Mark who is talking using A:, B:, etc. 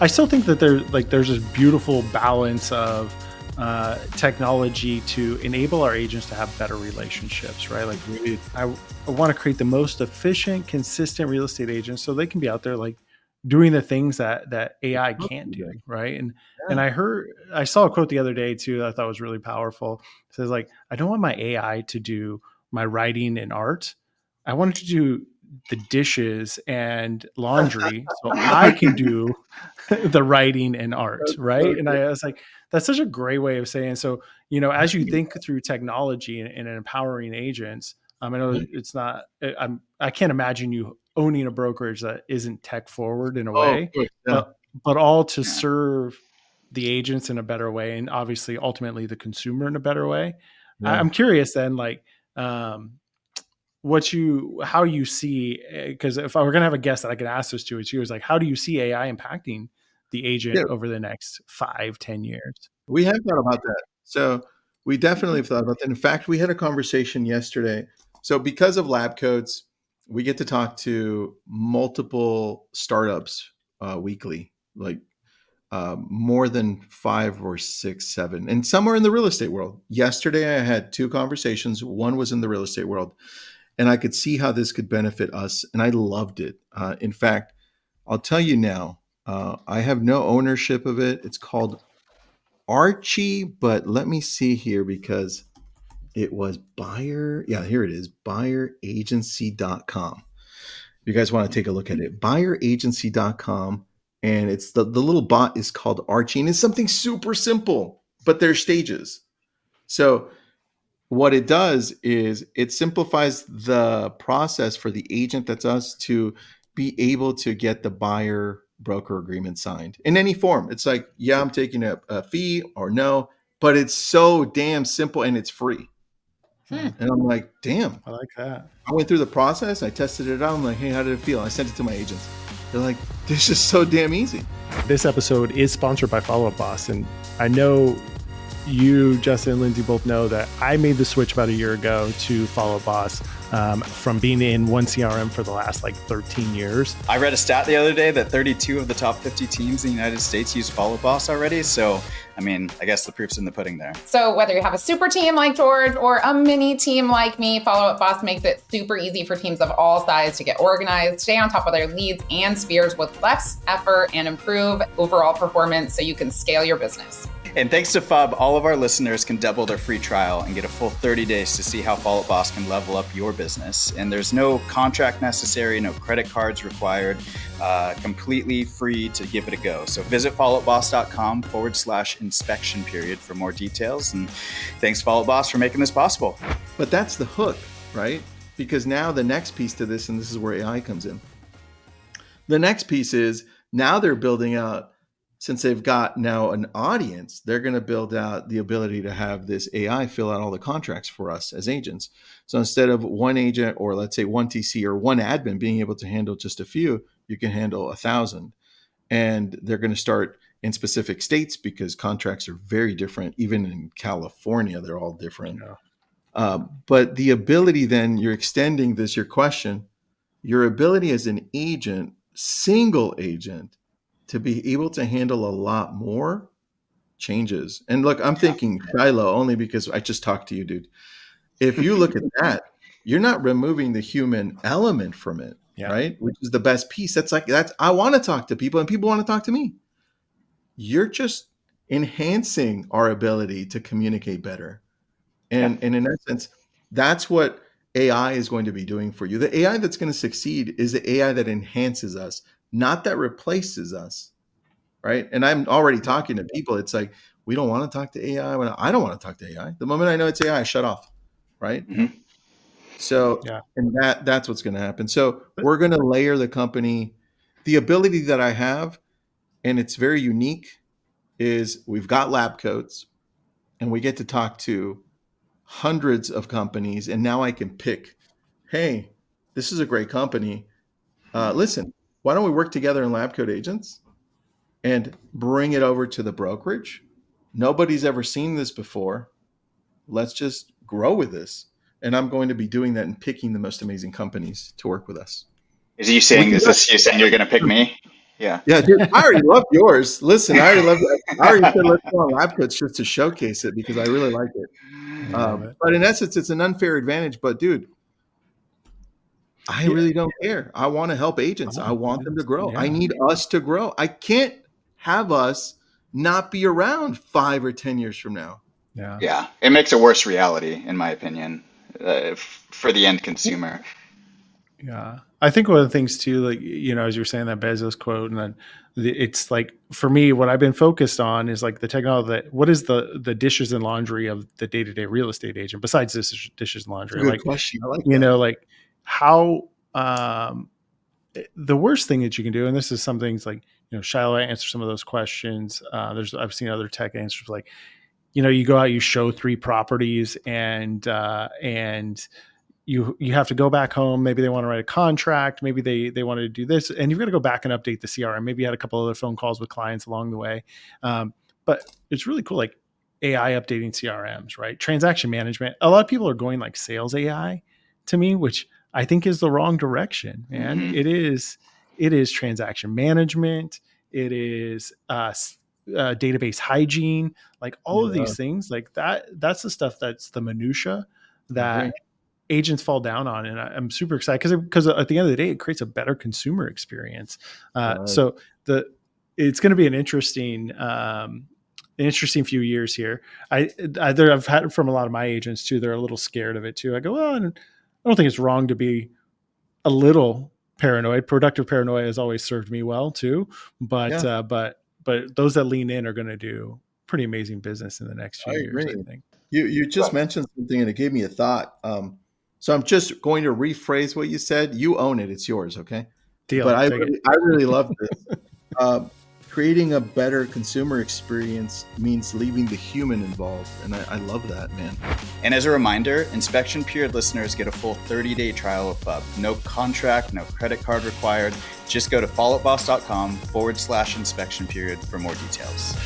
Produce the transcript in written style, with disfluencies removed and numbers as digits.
A: I still think that there's this beautiful balance of technology to enable our agents to have better relationships, right? Like I want to create the most efficient, consistent real estate agents so they can be out there like doing the things that AI can't do, right? And I saw a quote the other day too that I thought was really powerful. It says like, I don't want my AI to do my writing and art. I want it to do the dishes and laundry so I can do the writing and art, right? And I was like, that's such a great way of saying. So, as you think through technology and empowering agents, I know it's not. I can't imagine you owning a brokerage that isn't tech forward in a way, but all to serve the agents in a better way, and obviously, ultimately, the consumer in a better way. Yeah. I'm curious then, like, how you see, because if I were going to have a guest that I could ask this to, it's you. Is like, how do you see AI impacting the agent over the next 5-10 years?
B: We have thought about that. So we definitely have thought about that. In fact, we had a conversation yesterday. So because of lab coats, we get to talk to multiple startups weekly, like more than 5 or 6, 7, and some are in the real estate world. Yesterday, I had 2 conversations. One was in the real estate world, and I could see how this could benefit us, and I loved it. In fact, I'll tell you now, I have no ownership of it. It's called Archie, but let me see here because it was Buyer. Yeah, here it is, buyeragency.com. If you guys want to take a look at it, buyeragency.com. And it's the little bot is called Archie, and it's something super simple, but there's stages. So what it does is it simplifies the process for the agent, that's us, to be able to get the buyer broker agreement signed in any form. It's like, yeah, I'm taking a fee or no, but it's so damn simple and it's free. And I'm like, damn,
A: I like that.
B: I went through the process. I tested it out. I'm like, hey, how did it feel? I sent it to my agents. They're like, this is so damn easy.
A: This episode is sponsored by Follow Up Boss. And I know you, Justin, and Lindsay both know that I made the switch about a year ago to Follow Up Boss from being in one CRM for the last 13 years.
C: I read a stat the other day that 32 of the top 50 teams in the United States use Follow Up Boss already. So, I guess the proof's in the pudding there.
D: So whether you have a super team like George or a mini team like me, Follow Up Boss makes it super easy for teams of all sizes to get organized, stay on top of their leads and spheres with less effort, and improve overall performance so you can scale your business.
C: And thanks to FUB, all of our listeners can double their free trial and get a full 30 days to see how Follow Up Boss can level up your business. And there's no contract necessary, no credit cards required, completely free to give it a go. So visit followupboss.com/inspection period for more details. And thanks, Follow Up Boss, for making this possible.
B: But that's the hook, right? Because now the next piece to this, and this is where AI comes in. The next piece is now they're building out, since they've got now an audience, they're going to build out the ability to have this AI fill out all the contracts for us as agents. So instead of one agent, or let's say one TC or one admin being able to handle just a few, you can handle 1,000. And they're going to start in specific states because contracts are very different. Even in California, they're all different. Yeah. But the ability then, you're extending this, your question, your ability as an agent, single agent, to be able to handle a lot more changes. And look, I'm thinking Shiloh only because I just talked to you, dude. If you look at that, you're not removing the human element from it, right? Which is the best piece. I want to talk to people and people want to talk to me. You're just enhancing our ability to communicate better. And in essence, that's what AI is going to be doing for you. The AI that's going to succeed is the AI that enhances us, not that replaces us, right? And I'm already talking to people. It's like, we don't want to talk to AI. I don't want to talk to AI. The moment I know it's AI, I shut off, right? Mm-hmm. So, and that's what's going to happen. So we're going to layer the company. The ability that I have, and it's very unique, is we've got lab coats, and we get to talk to hundreds of companies. And now I can pick, hey, this is a great company. Listen, why don't we work together in lab coat agents and bring it over to the brokerage? Nobody's ever seen this before. Let's just grow with this. And I'm going to be doing that and picking the most amazing companies to work with us.
C: Is you saying you're going to pick me? Yeah.
B: Yeah, dude, I already love yours. Listen, I already love it. I already said let's go on lab coats just to showcase it because I really like it.
A: I love it.
B: But in essence, it's an unfair advantage. But dude, I
A: Yeah.
B: really don't care. I want to help agents. I want them to grow. I need us to grow. I can't have us not be around 5 or 10 years from now.
C: Yeah. It makes a worse reality, in my opinion, for the end consumer.
A: Yeah. I think one of the things too, like, you know, as you were saying that Bezos quote, and then it's like, for me, what I've been focused on is like the technology that, what is the dishes and laundry of the day-to-day real estate agent besides dishes and laundry?
B: Good
A: Like,
B: question. I like
A: you
B: that.
A: know, like how, the worst thing that you can do, and this is some things like, you know, Shiloh answer some of those questions. I've seen other tech answers like, you know, you go out, you show 3 properties, and you have to go back home. Maybe they want to write a contract. Maybe they wanted to do this, and you've got to go back and update the CRM. Maybe you had a couple other phone calls with clients along the way. But it's really cool, like AI updating CRMs, right? Transaction management. A lot of people are going like sales AI to me, which I think is the wrong direction, man.
C: Mhm.
A: It is transaction management. It is database hygiene, like all of these things like that. That's the stuff that's the minutia that agents fall down on. And I'm super excited because at the end of the day, it creates a better consumer experience. So it's going to be an interesting few years here. I've had it from a lot of my agents too. They're a little scared of it too. I go, well, and I don't think it's wrong to be a little paranoid. Productive paranoia has always served me well too. But those that lean in are going to do pretty amazing business in the next few years, I think.
B: You just mentioned something and it gave me a thought. So I'm just going to rephrase what you said. You own it. It's yours. Okay.
A: Deal.
B: But I really love this. Creating a better consumer experience means leaving the human involved. And I love that, man.
C: And as a reminder, Inspection Period listeners get a full 30-day trial of FUB. No contract, no credit card required. Just go to followupboss.com/inspection period for more details.